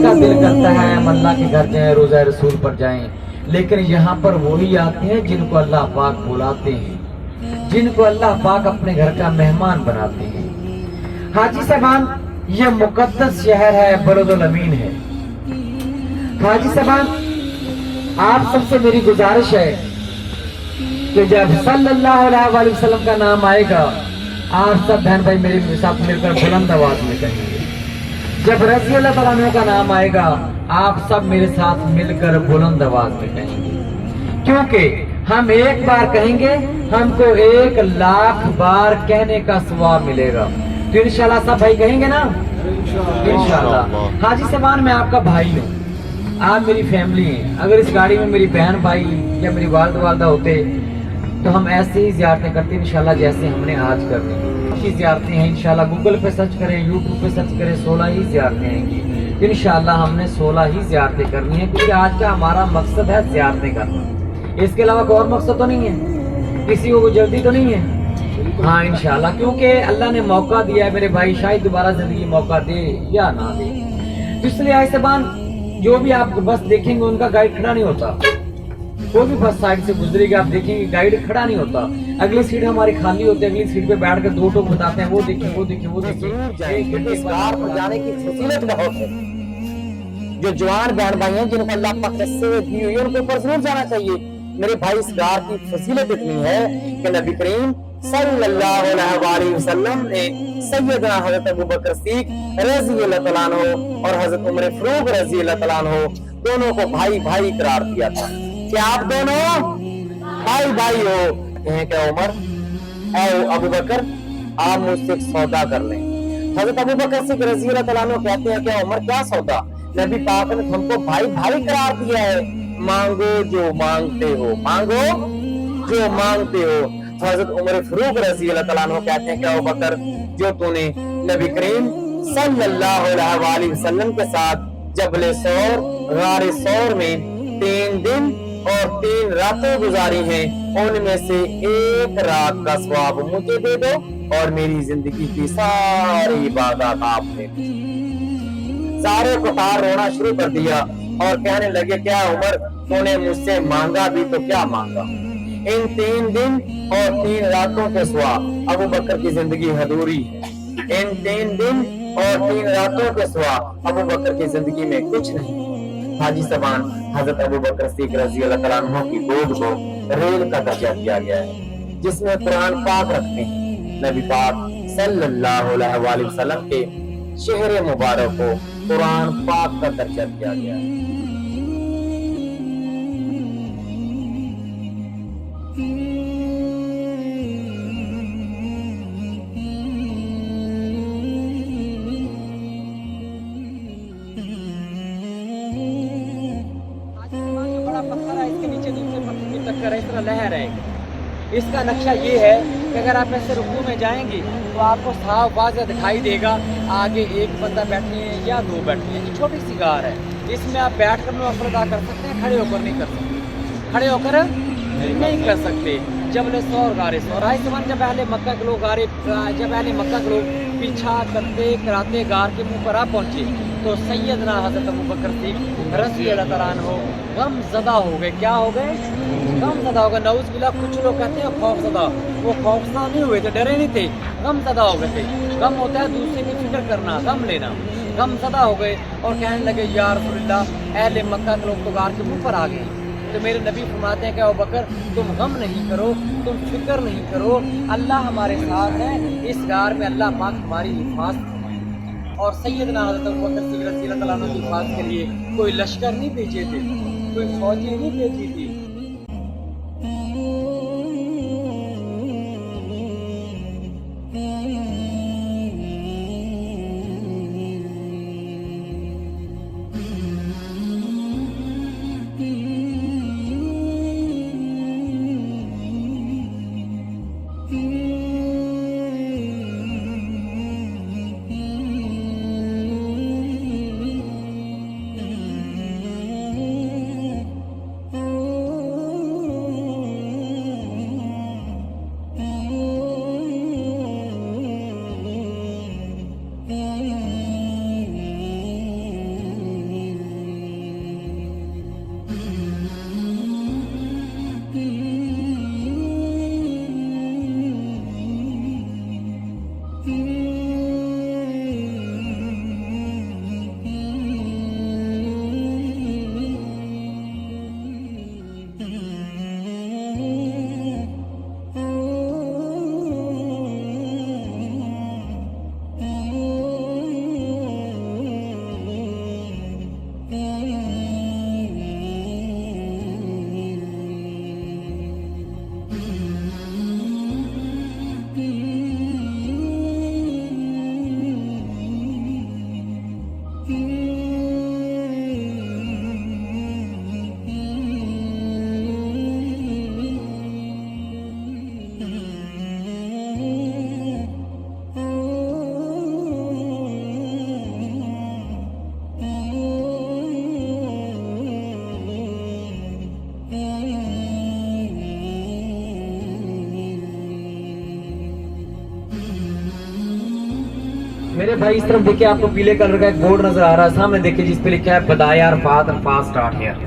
का दिल करता है हम अल्लाह के घर जाएं, रोज़ा रसूल पर जाएं, लेकिन यहाँ पर वही आते हैं जिनको अल्लाह पाक बुलाते हैं, जिनको अल्लाह पाक अपने घर का मेहमान बनाते हैं। हाजी साहबान, ये मुकद्दस शहर है, बलदुल अमीन है। हाजी साहबान, आप सबसे मेरी गुजारिश है कि जब सल्लल्लाहु अलैहि वसल्लम का नाम आएगा, आप सब बहन भाई मेरे साथ मिलकर बुलंद आवाज में कहेंगे। जब रज़ी अल्लाह तआला अन्हु का नाम आएगा, आप सब मेरे साथ मिलकर बुलंद आवाज में कहेंगे, क्योंकि हम एक बार कहेंगे हमको 1,00,000 बार कहने का सवाब मिलेगा। तो इंशाल्लाह सब भाई कहेंगे ना, इंशाल्लाह। हाजी साहबान, मैं आपका भाई हूँ, आप मेरी फैमिली हैं। अगर इस गाड़ी में मेरी बहन भाई या मेरी वालदा होते तो हम ऐसे ही ज़ियारतें करते इंशाल्लाह, जैसे हमने आज करनी है। ज़ियारतें हैं इंशाल्लाह, गूगल पे सर्च करें, यूट्यूब पे सर्च करें, 16 ही ज़ियारतें आएंगी इंशाल्लाह। हमने 16 ही ज़ियारतें करनी है, क्योंकि आज का हमारा मकसद है ज़ियारतें करना। इसके अलावा कोई और मकसद तो नहीं है, किसी को कोई जल्दी तो नहीं है। हाँ इंशाल्लाह, क्योंकि अल्लाह ने मौका दिया है मेरे भाई, शायद दोबारा जिंदगी मौका दे या ना दे। तो इसलिए आइसबान, जो भी आप बस देखेंगे उनका गाइड खड़ा नहीं होता। कोई भी बस साइड से गुजरेगी, आप देखेंगे गाइड खड़ा नहीं होता। अगली सीट हमारी खाली होती है, अगली सीट पे बैठ कर दो टोक बताते हैं, वो देखिए वो देखिए वो देखिए। इस कार पर जाने की फजीलत बहुत है। जो जवान बहन भाई हैं जिनको अल्लाह पाक ने सेहत दी हुई है, उनको ऊपर जरूर जाना चाहिए। मेरे भाई, इस कार की फजीलत इतनी है कि नबी करीम सल्लल्लाहु अलैहि वसल्लम ने सैयदना हज़रत अबू बकर सिद्दीक़ रज़ी अल्लाह तआला अन्हु और हज़रत उमर फारूक रज़ी अल्लाह तआला अन्हु दोनों को भाई भाई करार दिया था कि आप दोनों भाई भाई हो। कहें क्या उमर, ऐ अबू बकर, आप मुझसे एक सौदा कर लें। हज़रत अबू बकर सिद्दीक़ रज़ी अल्लाह तआला अन्हु कहते हैं, क्या उमर, क्या सौदा? नबी पाक ने हमको भाई भाई करार दिया है, मांगो जो मांगते हो, मांगो जो मांगते हो। हज़रत उमर फारूक रज़ी अल्लाह तआला अन्हु कहते हैं, क्या अबू बकर, जो तूने नबी करीम सल्लल्लाहु अलैहि वसल्लम के साथ जबल सौर, गारे सौर में 3 दिन और 3 रातें गुजारी हैं, उनमें से एक रात का सवाब मुझे दे दो और मेरी जिंदगी की सारी इबादत आपने दी। सारे कुफार रोना शुरू कर दिया और कहने लगे, क्या उमर, तूने मुझसे मांगा भी तो क्या मांगा? इन 3 दिन और 3 रातों के सिवा अबू बकर की जिंदगी अधूरी है। इन 3 दिन और 3 रातों के सिवा अबू बकर की जिंदगी में कुछ नहीं। हाजी साहबान, हजरत अबू बकर सिद्दीक़ रज़ी अल्लाह तआला अन्हु की गोद को रेल का दर्जा दिया गया है, जिसमें कुरान पाक रखते हैं। नबी पाक सल्लल्लाहु अलैहि वसल्लम के शहर मुबारक को कुरान पाक का दर्जा दिया गया है। लहर है, इसका नक्शा ये है कि अगर आप ऐसे रुकू में जाएंगे तो आपको साफ वाज़ेह दिखाई देगा, आगे एक बंदा बैठे हैं या 2 बैठे हैं। छोटी सी गार है, इसमें आप बैठ कर नफ़ल अदा कर सकते हैं, खड़े होकर नहीं कर सकते, खड़े होकर नहीं कर सकते। जबल सौर, गारे सौर। आइसमान, जब अहले मक्का के लोग पीछा करते कराते गार के मुंह पर आ पहुंचे तो सैयदना हज़रत अबू बकर सिद्दीक़ रज़ी अल्लाह तआला अन्हु गमज़दा हो गए। क्या हो गए? गमज़दा हो गए। नऊज़ बिल्लाह। कुछ लोग कहते हैं खौफज़दा, वो खौफज़दा नहीं हुए थे, डरे नहीं थे, गमज़दा हो गए थे। गम होता है दूसरे की फिक्र करना, गम लेना। गमज़दा हो गए और कहने लगे, या रसूलल्लाह, अहले मक्का के लोग तो गार के मुंह पर आ गए। तो मेरे नबी फरमाते हैं कि अबू बकर, तुम गम नहीं करो, तुम फिक्र नहीं करो, अल्लाह हमारे साथ है। इस गार में अल्लाह पाक हमारी हिफाजत फरमाए। और सैयदना हज़रत अबू बकर सिद्दीक़ रज़ी अल्लाह तआला अन्हु की हिफाजत के लिए कोई लश्कर नहीं भेजे थे, कोई फौजी नहीं भेजी थी। मेरे भाई इस तरफ देखिए, आपको पीले कलर का एक बोर्ड नजर आ रहा है, सामने देखिए जिस पे लिखा है बदाया अरफात फास्ट स्टार्ट हियर,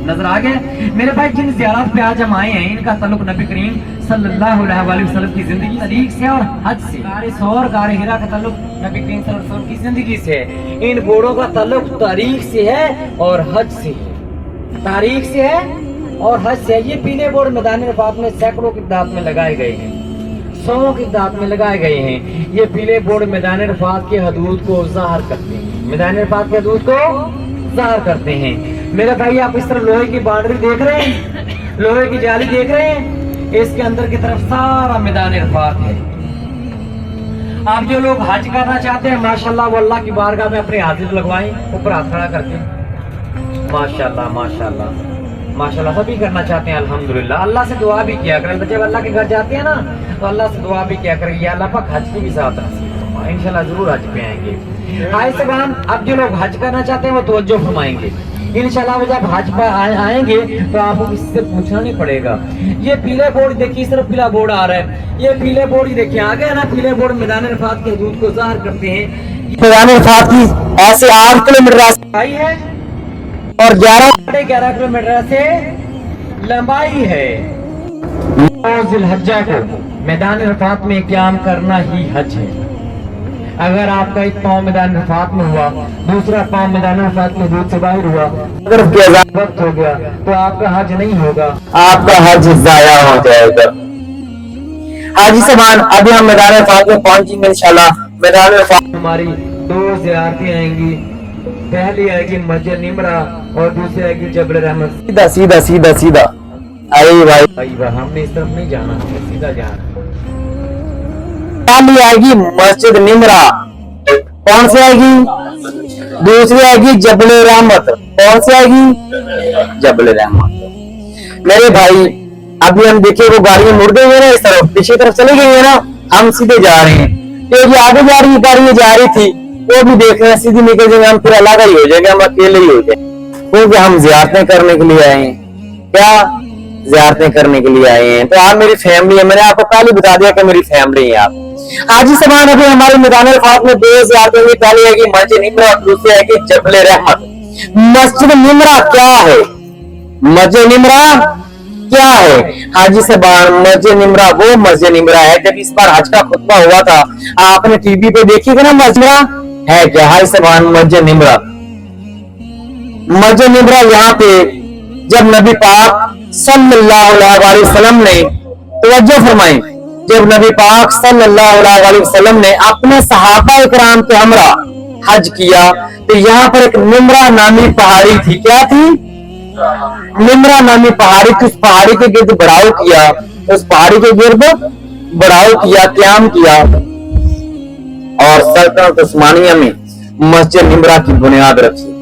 नजर आ गया। मेरे भाई जिन ज़ियारत पे आज हम आए हैं, इनका ताल्लुक नबी करीम सल्लल्लाहु अलैहि वसल्लम की जिंदगी तारीख से और हज से। गारे सौर गारे हिरा का ताल्लुक नबी करीम सल्लल्लाहु अलैहि वसल्लम की जिंदगी से है। इन बोर्डों का ताल्लुक तारीख से है और हज से है, तारीख से है और हज से है। ये पीले बोर्ड मैदान अरफात में सैकड़ों की तादाद में लगाए गए हैं, सौ की तादाद में लगाए गए हैं। ये पीले बोर्ड मैदान अरफात के हदूद को ज़ाहिर करते हैं, मैदान अरफात के हदूद को ज़ाहिर करते हैं। मेरे भाई आप इस तरफ लोहे की बाउंड्री देख रहे हैं, लोहे की जाली देख रहे हैं, इसके अंदर की तरफ सारा मैदान अरफात है। आप जो लोग हज करना चाहते हैं, माशाल्लाह वो अल्लाह की बारगाह में अपने हाजिर लगवाएं, ऊपर हाथ खड़ा करके, माशाल्लाह माशाल्लाह माशाल्लाह। सभी करना चाहते हैं अल्हम्दुलिल्लाह। अल्लाह से दुआ भी किया करें, जब अल्लाह के घर जाते हैं ना तो अल्लाह से दुआ भी किया करें, या अल्लाह पाक हज की भी साथ रखें, इंशाल्लाह जरूर हज पे आएंगे। हाय सबान, अब जो लोग हज करना चाहते हैं वो तवज्जो फरमाएंगे इंशाल्लाह। जब हज पर आएंगे तो आपको किसी से पूछना नहीं पड़ेगा। ये पीले बोर्ड देखिए, इस तरफ पीला बोर्ड आ रहा है, ये पीले बोर्ड ही देखिए आ गया ना, पीले बोर्ड मैदान अरफात के हदूद को ज़ाहिर करते हैं। मैदान अरफात की ऐसे 8 किलोमीटर लंबाई है और 11 किलोमीटर से लंबाई है। ज़िलहज्जा को मैदान अरफात में क़याम करना ही हज है। अगर आपका एक पाँव मैदान अरफात में हुआ, दूसरा पाँव मैदान अरफात में दूध से बाहर हुआ, अगर वक्त हो गया तो आपका हज नहीं होगा, आपका हज जाया हो जाएगा। हाजी साहब, अभी हम मैदान अरफात में पहुंचेंगे इंशाल्लाह। मैदान अरफात हमारी 2 ज़ियारतें आएंगी, पहली आएगी मस्जिद निमरा और दूसरी आएगी जबल रहमत। सीधा सीधा सीधा सीधा, अरे भाई हमने इस तरफ नहीं जाना, हमें सीधा जाना। पहली आएगी मस्जिद निमरा, कौन सी आएगी? दूसरी आएगी जबल रहमत, कौन सी आएगी? जबल रहमत। मेरे भाई अभी हम देखिए वो गाड़ियां मुड़ गई है ना, इस तरफ पीछे तरफ चली गई है ना, हम सीधे जा रहे हैं। तो ये आगे जा रही गाड़ी जा रही थी, वो भी देख रहे हैं, सीधी निकल जाएंगे, हम फिर अलग ही हो जाएंगे, हम अकेले ही हो जाएंगे, क्योंकि हम ज़ियारतें करने के लिए आए हैं। क्या ज़ियारतें करने के लिए आए हैं? तो आप मेरी फैमिली है, मैंने आपको पहले बता दिया कि मेरी फैमिली है आप। हाजी साहब, अभी हमारे मैदान अरफात में 2 ज़ियारतें हुई, पहली आएगी मस्जिद निमरा और दूसरी आएगी जबल रहमत। मस्जिद निमरा क्या है? मस्जिद निमरा क्या है? हाजी साहब, मस्जिद निमरा वो मस्जिद निमरा है, जब इस बार हज का खुतबा हुआ था आपने टीवी पे देखी थी ना, मस्जिद है क्या? हाजी साहब, मस्जिद निमरा, मस्जिद निमरा यहाँ पे जब नबी पाक सल्लल्लाहु अलैहि वसल्लम ने, तवज्जो फरमाएं, जब नबी पाक सल्लल्लाहु अलैहि वसल्लम ने अपने सहाबा इकराम के हमरा हज किया तो यहाँ पर एक निमरा नामी पहाड़ी थी। क्या थी? निमरा नामी पहाड़ी थी। उस पहाड़ी के गिर्द बढ़ाव किया, उस पहाड़ी के गिर्द बढ़ाव किया, क़याम किया और सल्तनत उस्मानिया में मस्जिद निमरा की बुनियाद रखी।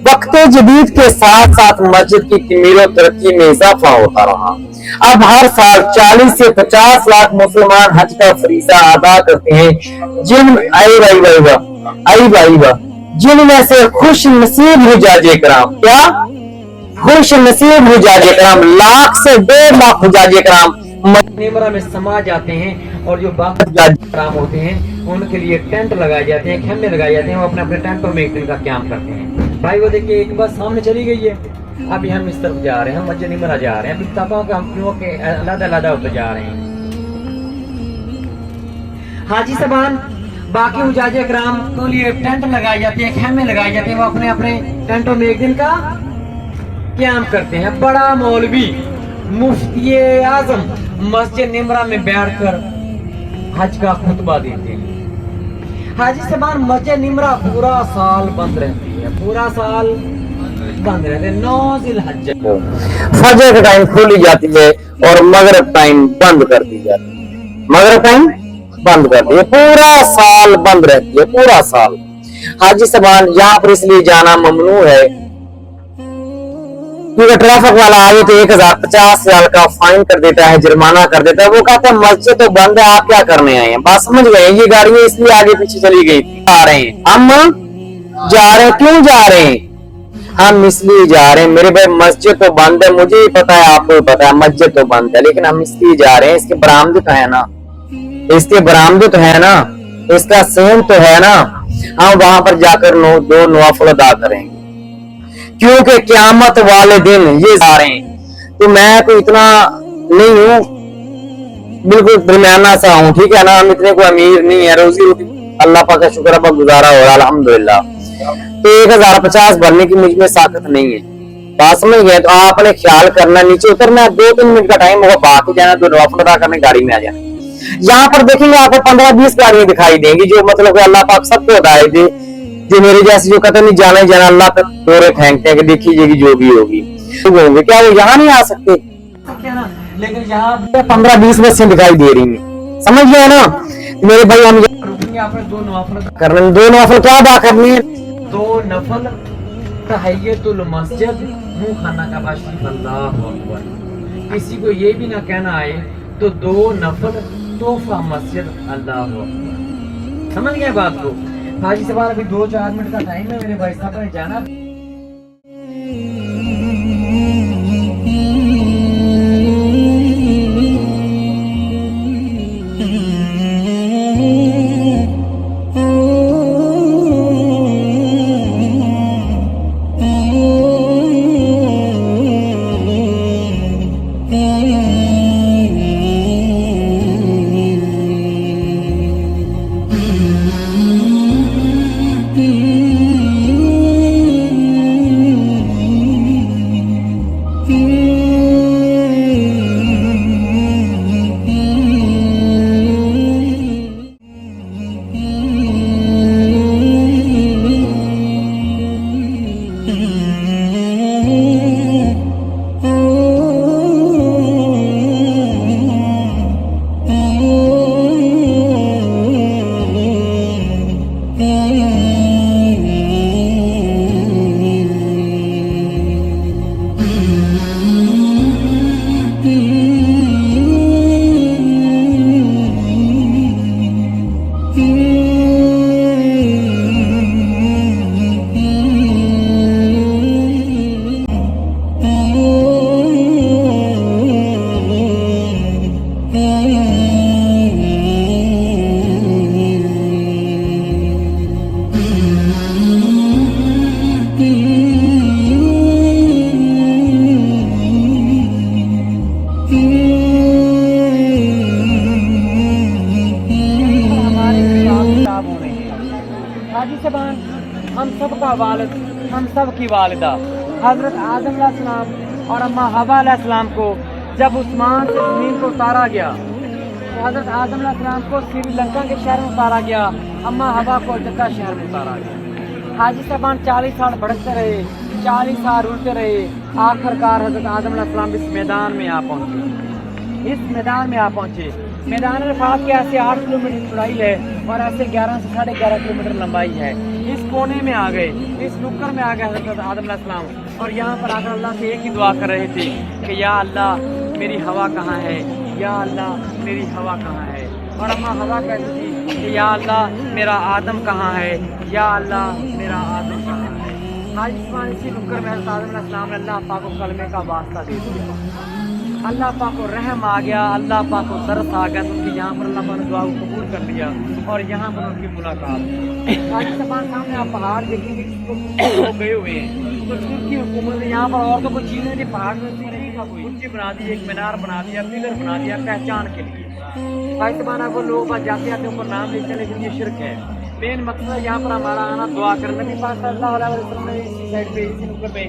वक्त जदीद के साथ साथ मस्जिद की तमीर और तरक्की में इजाफा होता रहा। अब हर साल 40 से 50 लाख मुसलमान हज का फरीज़ा अदा करते हैं, जिनमें से खुश नसीब हुजाजे कराम, क्या खुश नसीब हुजाजे कराम, लाख से 1.5 लाख हुजाजे कराम निमरा में समा जाते हैं। और जो बाकी कराम होते हैं उनके लिए टेंट लगाए जाते हैं, खेमे लगाए जाते हैं, वो अपने अपने टेंटों में एक दिन का क़याम करते हैं। भाई वो देखिए एक बस सामने चली गई है, अभी हम इस तरफ जा रहे हैं, हम मस्जिद निमरा जा रहे हैं, अभी बताता हूँ कि हम क्यों के अलग-अलग होते जा रहे हैं। हाजी साहबान, बाकी हुजाजे कराम के लिए टेंट लगाए जाते हैं, खेमे लगाए जाते हैं, वो अपने अपने टेंटों में एक दिन का क़याम करते हैं। बड़ा मौलवी मुफ्ती आजम मस्जिद निमरा में बैठकर हज का खुतबा देते हैं। हाजी साहबान, मस्जिद निमरा पूरा साल बंद रहती है, पूरा साल बंद रहते हैं। 9 ज़िलहज्जा को फजर का टाइम खोली जाती है और मगरिब टाइम बंद कर दी जाती है, मगरिब टाइम बंद कर दी है, पूरा साल बंद रहती है, पूरा साल। हाजी साहबान, यहाँ पर इसलिए जाना ममनू है क्योंकि ट्रैफिक वाला आगे तो 1050 रियाल का फाइन कर देता है, जुर्माना कर देता है। वो कहता है मस्जिद तो बंद है, आप क्या करने आए हैं? बात समझ गए? ये गाड़ियां इसलिए आगे पीछे चली गई थी। आ रहे हैं हम, जा रहे हैं, क्यों जा रहे हैं? हम इसलिए जा रहे हैं मेरे भाई, मस्जिद तो बंद है, मुझे ही पता है, आपको भी पता है मस्जिद तो बंद है, लेकिन हम इसलिए जा रहे हैं, इसके बरामदे तो है ना, इसके बरामदे तो है ना, इसका सेम तो है ना, हम वहां पर जाकर 2 नवाफिल अदा करेंगे, क्योंकि क़यामत वाले दिन ये आ रहे हैं। तो मैं कोई इतना नहीं हूँ, बिल्कुल दरमियाना सा हूँ, ठीक है ना। हम इतने को अमीर नहीं है, रोजी रोटी अल्लाह पाक का शुक्र है, गुजारा हो रहा है अल्हम्दुलिल्लाह। तो 1050 भरने की मुझ में ताकत नहीं है, बात समझ गए। तो आपने ख्याल करना, नीचे उतरना, 2-3 मिनट का टाइम होगा, बाकी जाना, 2 नवाफिल अदा करने गाड़ी में आ जाना। यहाँ पर देखेंगे आपको 15-20 गाड़ियां दिखाई देंगी, जो मतलब अल्लाह पाक सबको हिदायत दे, जो मेरे जैसे जो कतई नहीं जाना ही जाना अल्लाह पे दौरे फेंकते हैं कि देखिएगी जो भी होगी, तो होंगे क्या वो यहाँ नहीं आ सकते? लेकिन यहाँ 15-20 बसें दिखाई दे रही हैं, समझ गए ना मेरे भाई। हम रुकेंगे, आपने 2 नवाफिल करने 2 नवाफिल क्या अदा करनी है? 2 नफल तहियतुल मस्जिद, मुंह खाना का बाशिफ, अल्लाहु अकबर। किसी को ये भी ना कहना आए तो 2 नफल तोहफा मस्जिद, अल्लाहु अकबर। समझ गए बात को? हाजी साहब अभी 2-4 मिनट का टाइम है, मेरे भाई साहब ने जाना। हम सब का वालिद, हम सब की वालिदा हजरत आदम अलैहिस्सलाम और अम्मा हवा अलैहिस्सलाम को जब उस्मान से ज़मीन को उतारा गया, तो हजरत आदम अलैहिस्सलाम को श्रीलंका के शहर में उतारा गया, अम्मा हवा को जद्दा शहर में उतारा गया। हाजी साहबान 40 साल भटकते रहे, 40 साल उड़ते रहे, आखिरकार हजरत आदम अलैहिस्सलाम इस मैदान में आ पहुँचे। इस मैदान में आ पहुँचे। मैदान अरफात के ऐसे 8 किलोमीटर चौड़ाई है और ऐसे 11 से 11.5 किलोमीटर लंबाई है। इस कोने में आ गए, इस नुक्कड़ में आ गए हज़रत आदम अलैहिस्सलाम, और यहाँ पर आकर अल्लाह से एक ही दुआ कर रहे थे कि या अल्लाह मेरी हवा कहाँ है, या अल्लाह मेरी हवा कहाँ है। और अम्मा हवा कहती थी कि या अल्लाह मेरा आदम कहाँ है, या अल्लाह मेरा आदम कहाँ है। आज इसी नुक्कड़ में हज़रत आदम अलैहिस्सलाम ने अल्लाह पाक को कलमे का वास्ता दे दिया। अल्लाह पाक को रहम आ गया, अल्लाह पाक को तरस आ गया, तो उनकी यहाँ पर अल्लाह पाक ने दुआ को कबूल कर लिया और यहाँ पर उनकी मुलाकात। पाकिस्तान सामने आप पहाड़ देखेंगे तो गए हुए हैं, तो तुर्की हुकूमत ने यहाँ पर और तो कोई चीज़ें नहीं, पहाड़ में नहीं था, कोई ऊँची बना दी, एक मीनार बना दिया, पिलर बना दिया पहचान के लिए। पाकिस्तान को लोग बस जाते आते ऊपर नाम लेते, लेकिन ये शिरक है। मेन मकसद है यहाँ पर हमारा आना दुआ करना। नबी पाक सल्लल्लाहु अलैहि वसल्लम ने इसी साइड पे, इसी नुक्कड़ पे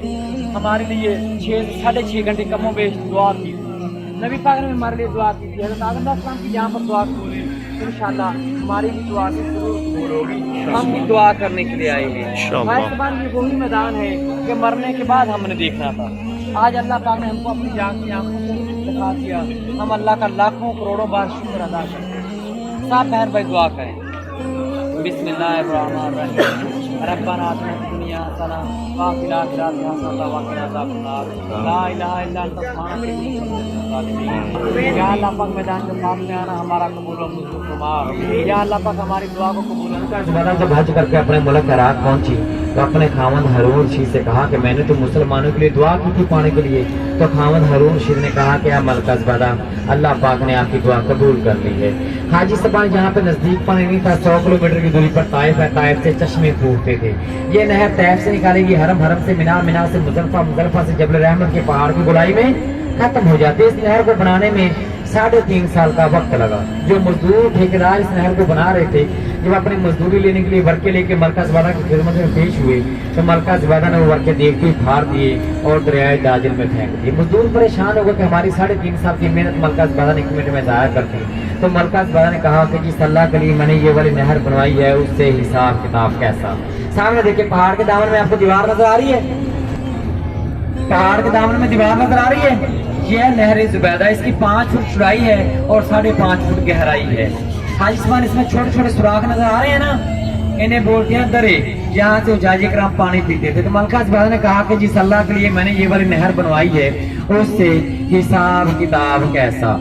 हमारे लिए 6-6.5 घंटे कमों बेश दुआ की। नबी पाक ने हमारे लिए दुआ की थी। हज़रत आदम अलैहिस्सलाम की यहाँ पर दुआ कबूल हुई, इंशाअल्लाह हमारी भी दुआ की जरूर कबूल होगी। हम भी दुआ करने के लिए आए हैं। पाकिस्तान ये वही मैदान है कि मरने के बाद हमने देखना था। आज अल्लाह पाक ने हमको अपनी जान की आंखों से दिखा दिया। हम अल्लाह का लाखों करोड़ों बार शुक्र अदा करते हैं। साथ बहन भाई दुआ करें। बिस्मिल्लाहिर्रहमानिर्रहीम। रब्बना आतिना फिद दुनिया حسنة وفي الآخرة حسنة وقنا عذاب النار لا إله إلا أنت سبحانك إني كنت من الظالمين یا اللہ پاک میدان جو پاک میں آنا ہمارا قبول و منظور فرما یا اللہ پاک ہماری دعا کو قبول زبیدہ جب حج کر کے اپنے ملک عراق پہنچی تو اپنے خاوند ہارون رشید سے کہا کہ میں نے تو مسلمانوں کے لیے دعا کی تھی پانے کے لیے. تو خاوند ہارون رشید نے کہا کہ ملکہ زبیدہ اللہ پاک نے آپ کی دعا قبول کر لی ہے. حاجی صاحب جہاں پہ نزدیک پانی نہیں تھا 100 کلومیٹر کی دوری پر طائف ہے. طائف سے چشمے پھوٹتے تھے. یہ نہر طائف سے نکالے گی حرم، حرم سے منا، منا سے مزدلفہ، مزدلفہ سے جبل رحمت کے پہاڑ کی گولائی میں ختم ہو جاتے. اس نہر کو بنانے میں 3.5 سال کا وقت لگا. جو مزدور ٹھیکیدار اس نہر کو بنا رہے تھے جب اپنی مزدوری لینے کے لیے ورقے لے کے ملکہ زبیدہ کی خدمت میں پیش ہوئے تو ملکہ زبیدہ نے وہ ورقے دیکھتے ہوئے پھاڑ دیے اور دریائے داجل میں پھینک دیے. مزدور پریشان ہو گئے کہ ہماری 3.5 سال کی محنت ملکہ زبیدہ نے 1 منٹ میں ضائع کر دی. تو ملکہ زبیدہ نے کہا کہ جس اللہ کے لیے میں نے یہ والی نہر بنوائی ہے اس سے حساب کتاب کیسا. سامنے دیکھیں پہاڑ کے دامن میں آپ کو دیوار نظر آ رہی ہے. پہاڑ کے دامن میں دیوار نظر آ رہی ہے. یہ نہر زبیدہ، اس کی 5 فٹ چوڑائی ہے اور 5.5 فٹ گہرائی ہے. حاجی صاحب اس میں چھوٹے چھوٹے سوراخ نظر آ رہے ہیں نا، انہیں بولتے ہیں درے، جہاں سے حجاج کرام پانی پیتے تھے. تو ملکہ زبیدہ نے کہا کہ جس اللہ کے لیے میں نے یہ والی نہر بنوائی ہے اس سے حساب کتاب کیسا.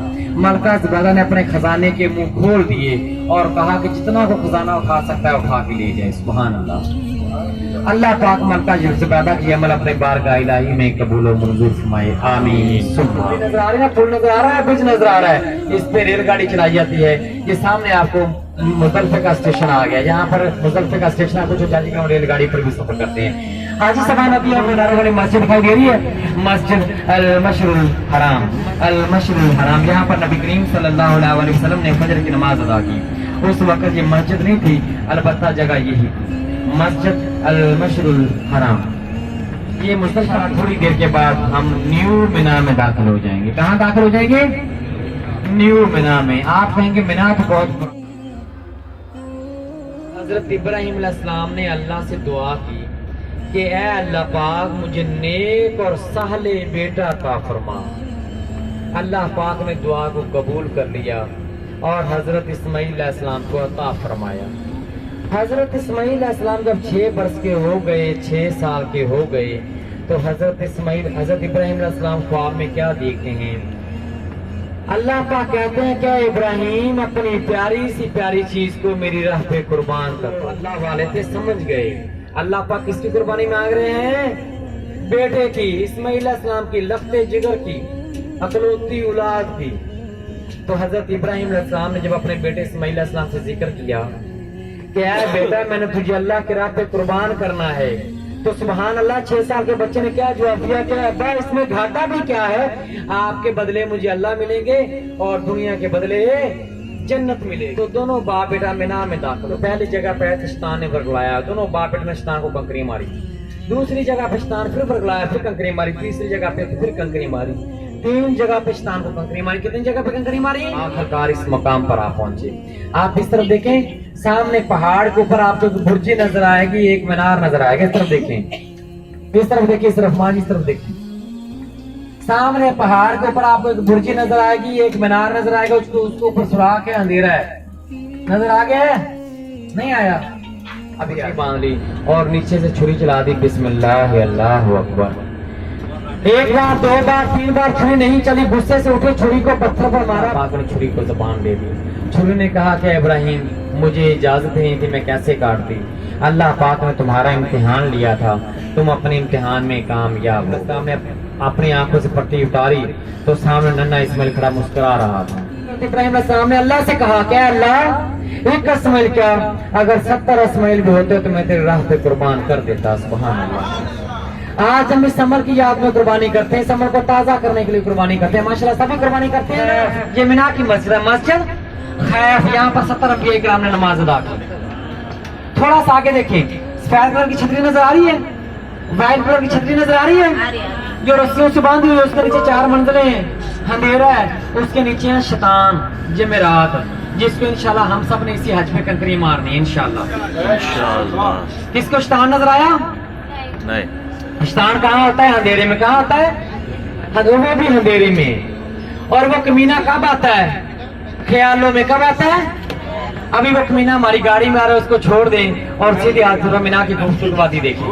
ملکہ زبیدہ نے اپنے خزانے کے منہ کھول دیے اور کہا کہ جتنا وہ خزانہ اٹھا سکتا ہے اٹھا کے لے جائے. سبحان اللہ. اللہ پاک ملکہ زبیدہ کی عمل اپنے بارگاہ الہی میں قبول و منظور فرمائے. آمین. نظر آ رہا ہے، پل نظر آ رہا ہے، برج نظر آ رہا ہے. اس پہ ریل گاڑی چلائی جاتی ہے. یہ سامنے آپ کو مزدلفہ کا اسٹیشن آ گیا. یہاں پر مزدلفہ کا اسٹیشن آپ کو جو جاجی کا ریل گاڑی پر بھی سفر کرتے ہیں. حاجی صاحب ابھی اور مینارے والی مسجد دکھائی دے رہی ہے، مسجد المشعر الحرام. المشعر الحرام یہاں پر نبی کریم صلی اللہ علیہ وسلم نے فجر کی نماز ادا کی. اس وقت یہ مسجد نہیں تھی، البتہ جگہ یہی مسجد المشعر الحرام. یہ مزدلفہ تھوڑی دیر کے بعد ہم نیو منا میں داخل ہو جائیں گے. کہاں داخل ہو جائیں گے؟ نیو منا میں. آپ کہیں گے منا تو بہت. حضرت ابراہیم علیہ السلام نے اللہ سے دعا کی کہ اے اللہ پاک مجھے نیک اور صالح بیٹا عطا فرما. اللہ پاک نے دعا کو قبول کر لیا اور حضرت اسماعیل علیہ السلام کو عطا فرمایا. حضرت اسماعیل علیہ السلام جب 6 برس کے ہو گئے، 6 سال کے ہو گئے تو حضرت ابراہیم علیہ السلام خواب میں کیا دیکھتے ہیں؟ اللہ پاک کہتے ہیں کہ ابراہیم اپنی پیاری سی پیاری چیز کو میری راہ پہ قربان کر دو. اللہ والے تھے سمجھ گئے. اللہ پاک کس کی قربانی مانگ رہے ہیں؟ بیٹے کی، اسماعیل علیہ السلام کی، لفتے جگر کی، اکلوتی اولاد کی. تو حضرت ابراہیم علیہ السلام نے جب اپنے بیٹے اسماعیل علیہ السلام سے ذکر کیا کہ اے بیٹا میں نے تجھے اللہ کی راہ پہ قربان کرنا ہے، تو سبحان اللہ 6 سال کے بچے نے کیا جواب دیا کہ ابا اس میں گھاٹا بھی کیا ہے، آپ کے بدلے مجھے اللہ ملیں گے اور دنیا کے بدلے جنت ملے. تو دونوں باپ بیٹا مینا میں داخل. پہلی جگہ پہ شیطان نے ورگلایا، دونوں باپ بیٹے نے شیطان کو کنکری ماری. دوسری جگہ پہ شیطان پھر ورگلایا، پھر کنکری ماری. تیسری جگہ پہ پھر کنکری ماری. 3 جگہ پہ شیطان کو کنکری ماری. کتنی جگہ پہ کنکری ماری؟ آخرکار اس مقام پر آپ پہنچے. آپ اس طرف دیکھیں، سامنے پہاڑ کے اوپر آپ کو برجی نظر آئے گی، ایک مینار نظر آئے گا. اس طرف دیکھیں، اس طرف دیکھیں، اس طرف ماں جی اس طرف دیکھیں. سامنے پہاڑ کے اوپر آپ کو ایک برجی نظر آئے گی، ایک مینار نظر آئے گا. اس کو اوپر سوراخ ہے، اندھیرا ہے. نظر آ گیا ہے؟ نہیں آیا؟ ابھی باندھ لی اور نیچے سے چھری چلا دی. بسم اللہ اللہ اکبر. 1 بار 2 بار 3 بار چھری نہیں چلی. غصے سے اٹھے، چھری کو پتھر پر مارا. پاک نے چھری کو زبان دے دی. چھری نے کہا کہ ابراہیم مجھے اجازت نہیں تھی، میں کیسے کاٹتی. اللہ پاک نے تمہارا امتحان لیا تھا، تم اپنے امتحان میں کامیاب ہو. میں اپنی آنکھوں سے پٹی اتاری تو سامنے ننھا اسماعیل کھڑا مسکرا رہا تھا. ابراہیم علیہ السلام نے اللہ سے کہا کہ اللہ 1 اسماعیل کیا، اگر 70 اسماعیل بھی ہوتے تو میں تیری راہ پہ قربان کر دیتا. سبحان اللہ. آج ہم اس عمل کی یاد میں قربانی کرتے ہیں، اس عمل کو تازہ کرنے کے لیے قربانی کرتے ہیں. ماشاءاللہ سبھی قربانی کرتے ہیں. یہ مینا کی مسجد ہے، مسجد خیف. یہاں پر 70 انبیاء کرام نے نماز ادا کی. تھوڑا سا آگے دیکھیں، سفید کلر کی چھتری نظر آ رہی ہے، وائٹ کلر کی چھتری نظر آ رئی ہے جو رسیوں سے باندھی ہوئی ہے. اس کے نیچے 4 منزلیں ہیں، اندھیرا ہے. اس کے نیچے ہے شیطان جمعرات، جس کو انشاءاللہ ہم سب نے اسی حج پہ کنکری مارنی ہے انشاءاللہ. کس کو شیطان نظر آیا؟ نہیں. شیطان کہاں ہوتا ہے؟ اندھیرے میں. کہاں ہوتا ہے؟ وہ بھی اندھیرے میں. اور وہ کمینہ کب آتا ہے؟ خیالوں میں. کب آتا ہے؟ अभी वक्त मीना हमारी गाड़ी में आ रहा है, उसको छोड़ दें और सीधे हाजीपुरा मीना की खूबसूरत वादी देखें।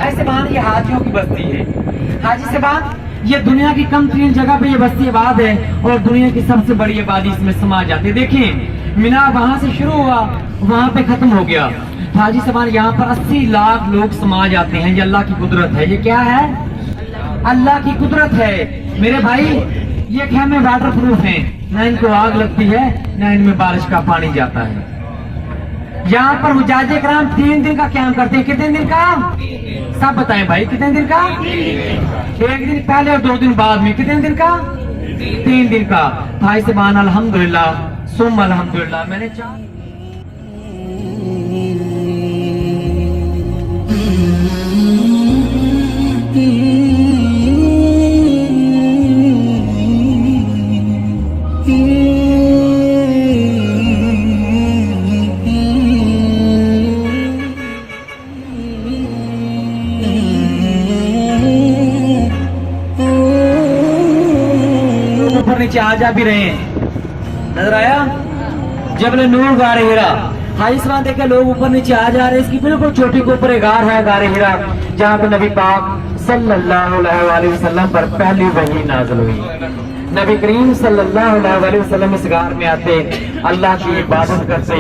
ऐसे मान ये हाजियों की बस्ती है। हाजी साहब, ये दुनिया की कम तरीन जगह पे ये बस्ती आबाद है और दुनिया की सबसे बड़ी आबादी इसमें समा जाती है। देखिए मीना वहां से शुरू हुआ, वहां पे खत्म हो गया। हाजी साहब, यहाँ पर 80 लाख लोग समा जाते हैं। ये अल्लाह की कुदरत है। ये क्या है? अल्लाह की कुदरत है। मेरे भाई, ये खेमे वाटर प्रूफ हैं, न इनको आग लगती है न इनमें बारिश का पानी जाता है। यहाँ पर हुज्जाजे कराम 3 दिन का क्याम करते हैं। कितने दिन का? सब बताएं भाई, कितने दिन का? 1 दिन पहले और 2 दिन बाद में। कितने दिन का? 3 दिन का। भाई सुभान अल्हम्दुलिल्लाह सुम अल्हम्दुलिल्लाह। मैंने 4 ऊपर नीचे आ जा भी रहे हैं। नजर आया? जबल नूर गारे हिरा। हाई सलाम देखे लोग ऊपर नीचे आ जा रहे हैं। इसकी बिल्कुल चोटी के ऊपर एक गार है, गारे हिरा, जहाँ पे नबी पाक सल्लल्लाहु अलैहि वसल्लम पर पहली वही नाज़िल हुई। नबी करीम सल्लल्लाहु अलैहि वसल्लम इस गार में आते, अल्लाह की इबादत करते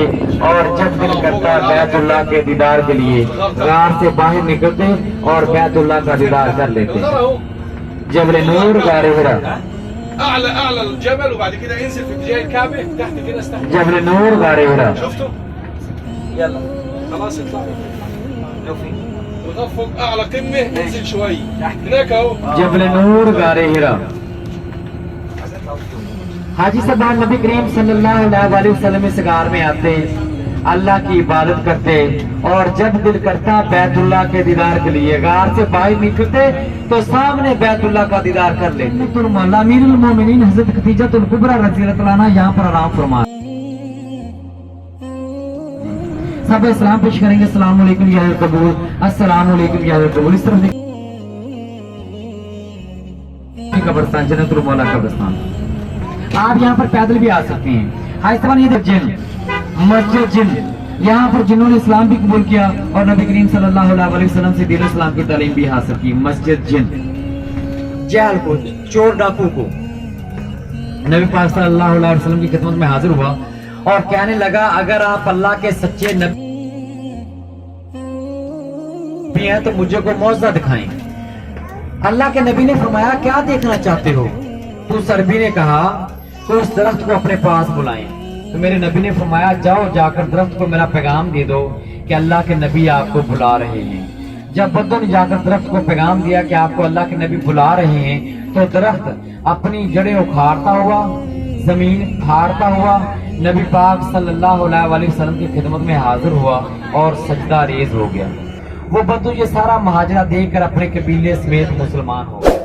और जब दिल करता बैतुल्लाह के दीदार के लिए गार से बाहर निकलते और बैतुल्लाह का दीदार कर लेते। जबल नूर गारे हिरा। اعلى الجبل وبعد كده ينزل في اتجاه الكعبه تحت كده استحمل. जबल नूर गारे हिरा। شفتوا؟ يلا خلاص اطلع ونخفض اعلى قمه ننزل شويه هناك اهو. जबल नूर गारे हिरा। हाजी साहब, नबी करीम सल्लल्लाहु अलैहि वसल्लम इस गार में आते, अल्लाह की इबादत करते और जब दिल करता बैतुल्लाह के दीदार के लिए गार से बाहर निकलते तो सामने बैतुल्लाह का दीदार कर लेते। तो मौला अमीरुल मोमिनीन हजरत खदीजतुल कुबरा रज़ियल्लाहु अन्हा यहाँ पर आराम फरमा। सब सलाम पेश करेंगे, अस्सलाम वालेकुम या अहल कबूल, अस्सलाम वालेकुम या अहल कबूल। इस तरफ कब्रिस्तान, जन्नतुल मौला कब्रिस्तान। आप यहाँ पर पैदल भी आ सकते हैं। हाइस्तान ये जिन मस्जिद जिन, यहाँ पर जिन्होंने इस्लाम भी कबूल किया और नबी करीम सल्लल्लाहु अलैहि वसल्लम से दीन इस्लाम की तालीम भी हासिल की। मस्जिद जिन जहल को, चोर डाकू को नबी पाक सल्लल्लाहु अलैहि वसल्लम की खिदमत में हाजिर हुआ और कहने लगा, अगर आप अल्लाह के सच्चे नबी हैं तो मुझे को मौजज़ा दिखाएं। अल्लाह के नबी ने फरमाया, क्या देखना चाहते हो? तो उस अरबी ने कहा कि उस दरख्त को अपने पास बुलाएं। तो मेरे नबी ने फरमाया, जाओ जाकर दरख्त को मेरा पैगाम दे दो कि अल्लाह के नबी आपको बुला रहे हैं। जब बद्दों ने जाकर दरख्त को पैगाम दिया कि आपको अल्लाह के नबी बुला रहे हैं, तो दरख्त अपनी जड़ें उखाड़ता हुआ, जमीन फाड़ता हुआ नबी पाक सल्लल्लाहु अलैहि वसल्लम की खिदमत में हाजिर हुआ और सजदा रेज हो गया। वो बद्दू ये सारा महाजरा देखकर अपने कबीले समेत मुसलमान हो गया।